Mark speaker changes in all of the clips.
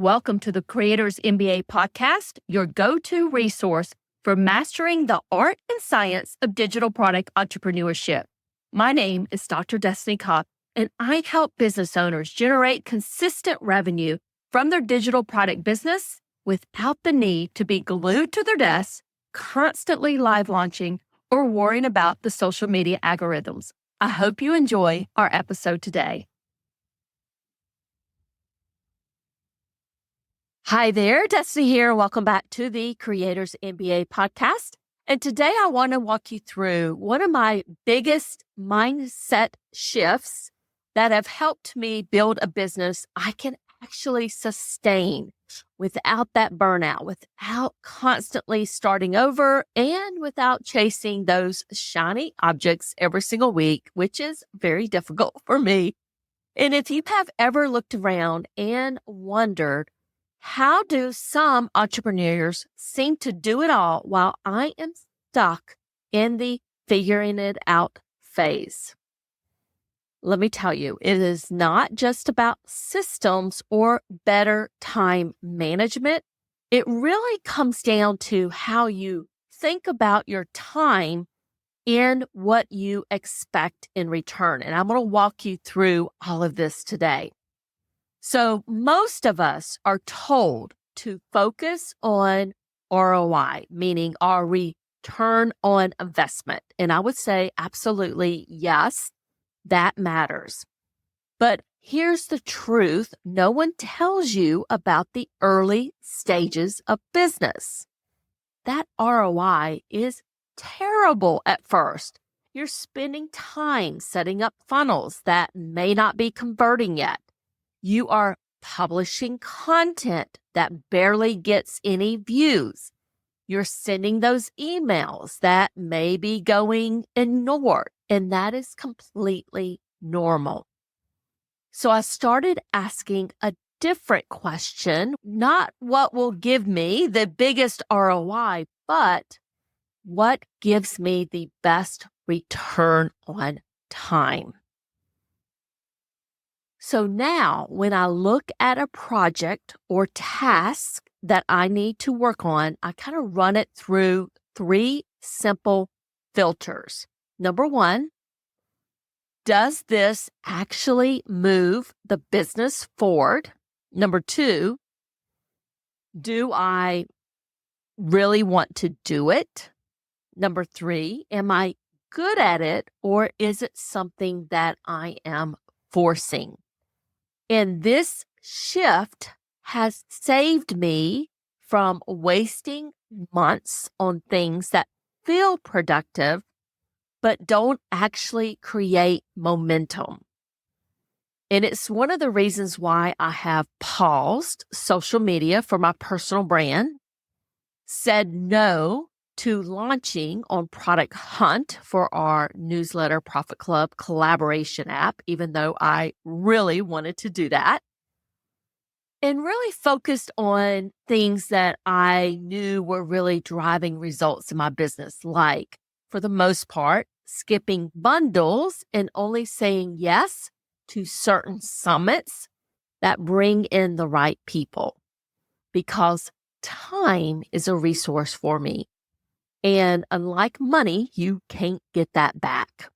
Speaker 1: Welcome to the Creators MBA podcast, your go-to resource for mastering the art and science of digital product entrepreneurship. My name is Dr. Destiny Kopp, and I help business owners generate consistent revenue from their digital product business without the need to be glued to their desks, constantly live launching, or worrying about the social media algorithms. I hope you enjoy our episode today. Hi there, Destiny here. Welcome back to the Creators MBA podcast. And today I want to walk you through one of my biggest mindset shifts that have helped me build a business I can actually sustain without that burnout, without constantly starting over, and without chasing those shiny objects every single week, which is very difficult for me. And if you have ever looked around and wondered, how do some entrepreneurs seem to do it all while I am stuck in the figuring it out phase? Let me tell you, it is not just about systems or better time management. It really comes down to how you think about your time and what you expect in return. And I'm going to walk you through all of this today. So most of us are told to focus on ROI, meaning our return on investment. And I would say absolutely yes, that matters. But here's the truth. No one tells you about the early stages of business. That ROI is terrible at first. You're spending time setting up funnels that may not be converting yet. You are publishing content that barely gets any views. You're sending those emails that may be going ignored, and that is completely normal. So I started asking a different question, not what will give me the biggest ROI, but what gives me the best return on time. So now when I look at a project or task that I need to work on, I kind of run it through three simple filters. Number one, does this actually move the business forward? Number two, do I really want to do it? Number three, am I good at it, or is it something that I am forcing? And this shift has saved me from wasting months on things that feel productive, but don't actually create momentum. And it's one of the reasons why I have paused social media for my personal brand, said no to launching on Product Hunt for our newsletter Profit Club collaboration app, even though I really wanted to do that, and really focused on things that I knew were really driving results in my business, like, for the most part, skipping bundles and only saying yes to certain summits that bring in the right people, because time is a resource for me. And unlike money, you can't get that back.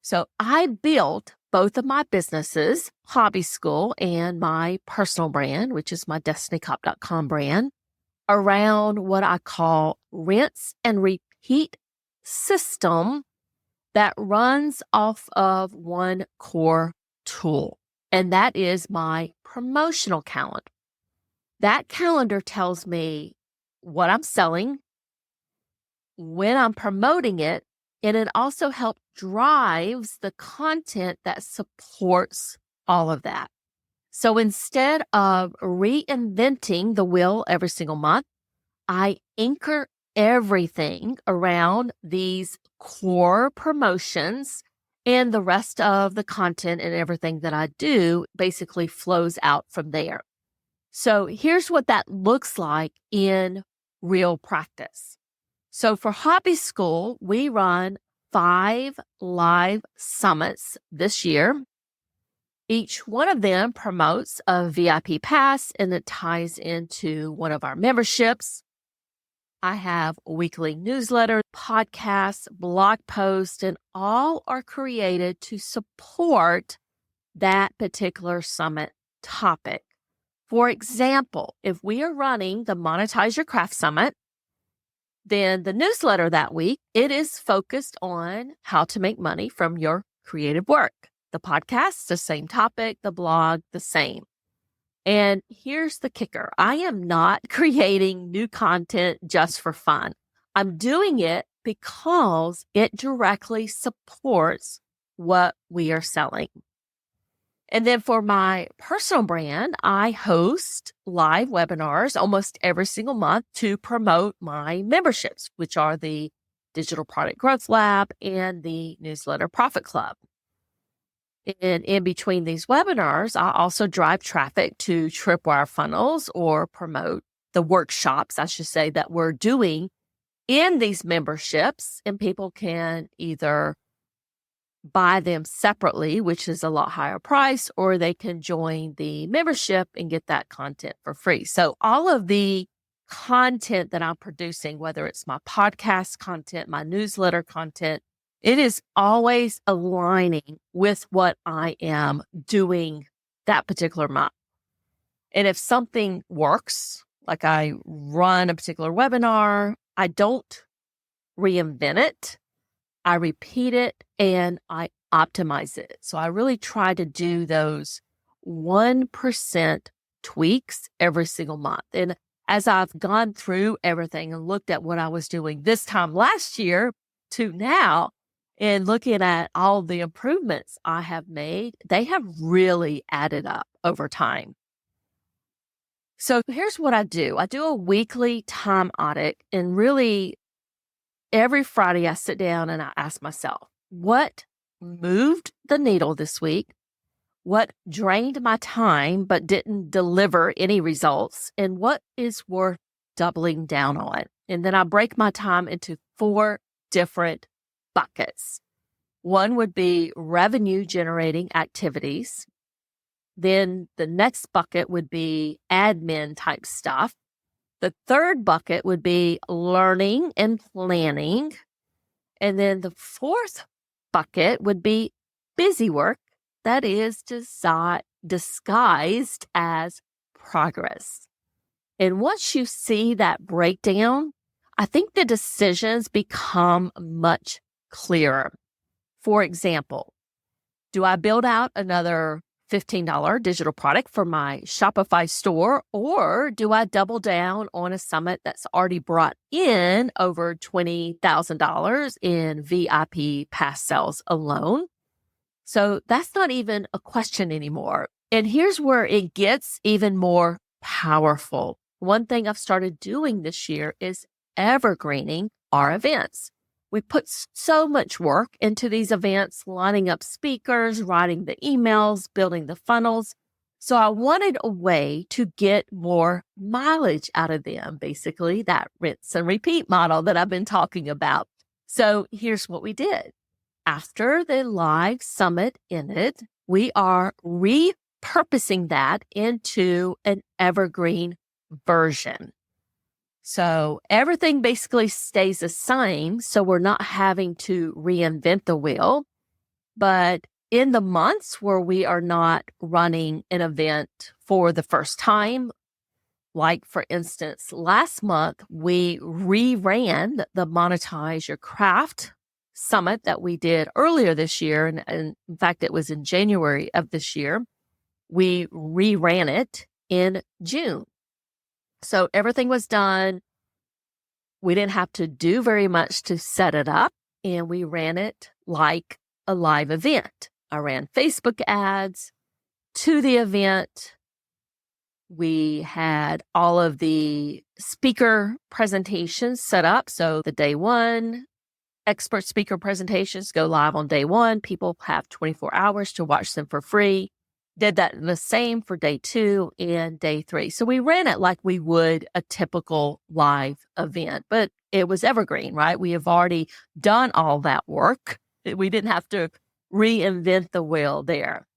Speaker 1: So I built both of my businesses, Hobby School and my personal brand, which is my destinykopp.com brand, around what I call rinse and repeat system that runs off of one core tool. And that is my promotional calendar. That calendar tells me what I'm selling, when I'm promoting it, and it also helps drives the content that supports all of that. So instead of reinventing the wheel every single month, I anchor everything around these core promotions, and the rest of the content and everything that I do basically flows out from there. So here's what that looks like in real practice. So for Hobby School, we run 5 live summits this year. Each one of them promotes a VIP pass and it ties into one of our memberships. I have a weekly newsletter, podcasts, blog posts, and all are created to support that particular summit topic. For example, if we are running the Monetize Your Craft Summit, then the newsletter that week, it is focused on how to make money from your creative work. The podcast, the same topic, the blog, the same. And here's the kicker. I am not creating new content just for fun. I'm doing it because it directly supports what we are selling. And then for my personal brand, I host live webinars almost every single month to promote my memberships, which are the Digital Product Growth Lab and the Newsletter Profit Club. And in between these webinars, I also drive traffic to Tripwire funnels or promote the workshops, I should say, that we're doing in these memberships. And people can either buy them separately, which is a lot higher price, or they can join the membership and get that content for free. So all of the content that I'm producing, whether it's my podcast content, my newsletter content, it is always aligning with what I am doing that particular month. And if something works, like I run a particular webinar, I don't reinvent it. I repeat it and I optimize it. So I really try to do those 1% tweaks every single month. And as I've gone through everything and looked at what I was doing this time last year to now, and looking at all the improvements I have made, they have really added up over time. So here's what I do. I do a weekly time audit, and really every Friday I sit down and I ask myself, what moved the needle this week? What drained my time but didn't deliver any results? And what is worth doubling down on? And then I break my time into 4 different buckets. One would be revenue generating activities. Then the next bucket would be admin type stuff. The third bucket would be learning and planning. And then the fourth bucket would be busy work. That is disguised as progress. And once you see that breakdown, I think the decisions become much clearer. For example, do I build out another $15 digital product for my Shopify store, or do I double down on a summit that's already brought in over $20,000 in VIP pass sales alone? So that's not even a question anymore. And here's where it gets even more powerful. One thing I've started doing this year is evergreening our events. We put so much work into these events, lining up speakers, writing the emails, building the funnels. So I wanted a way to get more mileage out of them, basically that rinse and repeat model that I've been talking about. So here's what we did. After the live summit ended, we are repurposing that into an evergreen version. So everything basically stays the same. So we're not having to reinvent the wheel. But in the months where we are not running an event for the first time, like for instance, last month, we reran the Monetize Your Craft Summit that we did earlier this year. And in fact, it was in January of this year. We reran it in June. So everything was done. We didn't have to do very much to set it up, and we ran it like a live event. I ran Facebook ads to the event. We had all of the speaker presentations set up. So the day one expert speaker presentations go live on day one. People have 24 hours to watch them for free. Did that the same for day 2 and day 3. So we ran it like we would a typical live event, but it was evergreen, right? We have already done all that work. We didn't have to reinvent the wheel there.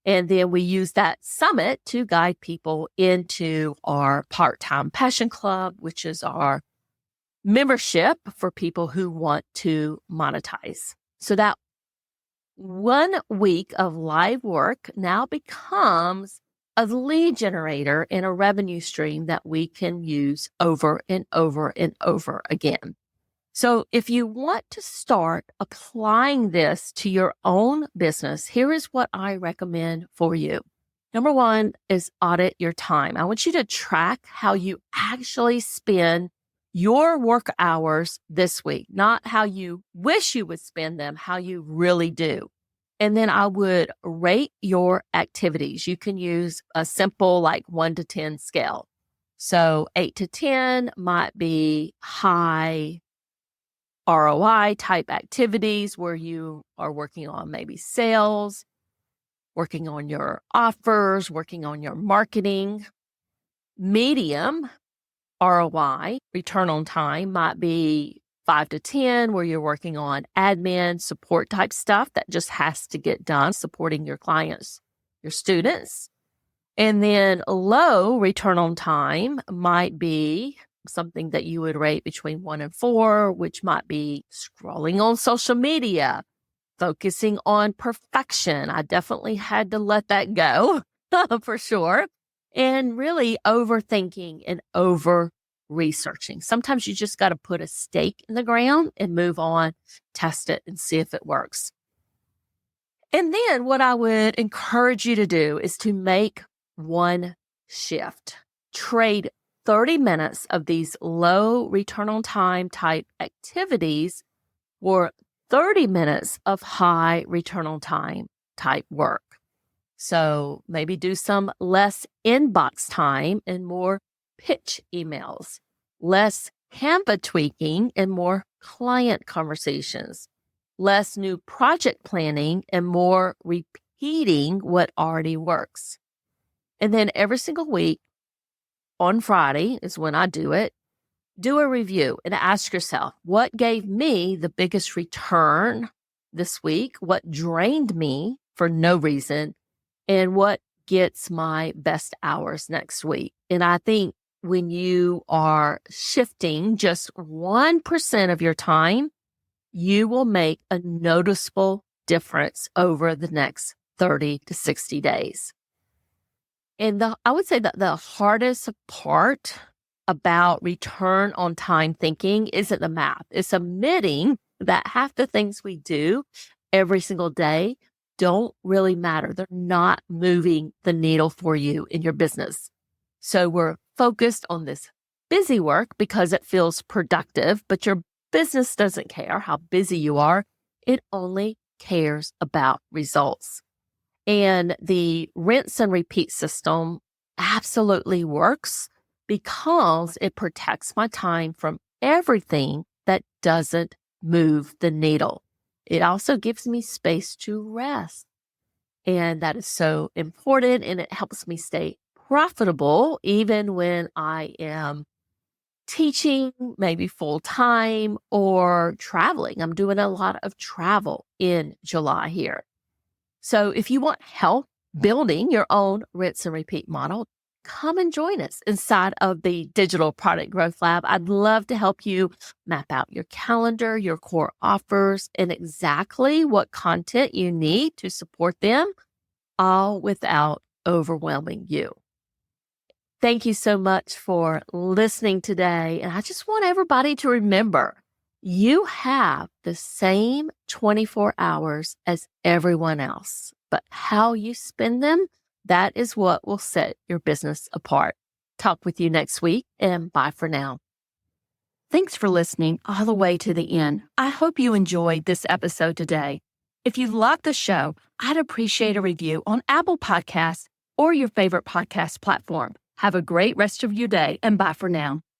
Speaker 1: And then we use that summit to guide people into our part-time passion club, which is our membership for people who want to monetize. So that 1 week of live work now becomes a lead generator and a revenue stream that we can use over and over and over again. So if you want to start applying this to your own business, here is what I recommend for you. Number 1 is audit your time. I want you to track how you actually spend your work hours this week, not how you wish you would spend them, how you really do. And then I would rate your activities. You can use a simple 1 to 10 scale. So 8 to 10 might be high ROI type activities where you are working on maybe sales, working on your offers, working on your marketing. Medium ROI, return on time, might be 5 to 10 where you're working on admin, support type stuff that just has to get done, supporting your clients, your students. And then low return on time might be something that you would rate between 1 and 4, which might be scrolling on social media, focusing on perfection. I definitely had to let that go for sure. And really overthinking and over researching. Sometimes you just got to put a stake in the ground and move on, test it and see if it works. And then what I would encourage you to do is to make one shift. Trade 30 minutes of these low return on time type activities for 30 minutes of high return on time type work. So maybe do some less inbox time and more pitch emails, less Canva tweaking and more client conversations, less new project planning and more repeating what already works. And then every single week on Friday is when I do it. Do a review and ask yourself, what gave me the biggest return this week? What drained me for no reason? And what gets my best hours next week? And I think when you are shifting just 1% of your time, you will make a noticeable difference over the next 30 to 60 days. And I would say that the hardest part about return on time thinking isn't the math. It's admitting that half the things we do every single day don't really matter. They're not moving the needle for you in your business. So we're focused on this busy work because it feels productive, but your business doesn't care how busy you are. It only cares about results. And the rinse and repeat system absolutely works because it protects my time from everything that doesn't move the needle. It also gives me space to rest. And that is so important, and it helps me stay profitable even when I am teaching, maybe full time, or traveling. I'm doing a lot of travel in July here. So if you want help building your own rinse and repeat model, come and join us inside of the Digital Product Growth Lab. I'd love to help you map out your calendar, your core offers, and exactly what content you need to support them, all without overwhelming you. Thank you so much for listening today. And I just want everybody to remember, you have the same 24 hours as everyone else, but how you spend them, that is what will set your business apart. Talk with you next week, and bye for now. Thanks for listening all the way to the end. I hope you enjoyed this episode today. If you loved the show, I'd appreciate a review on Apple Podcasts or your favorite podcast platform. Have a great rest of your day, and bye for now.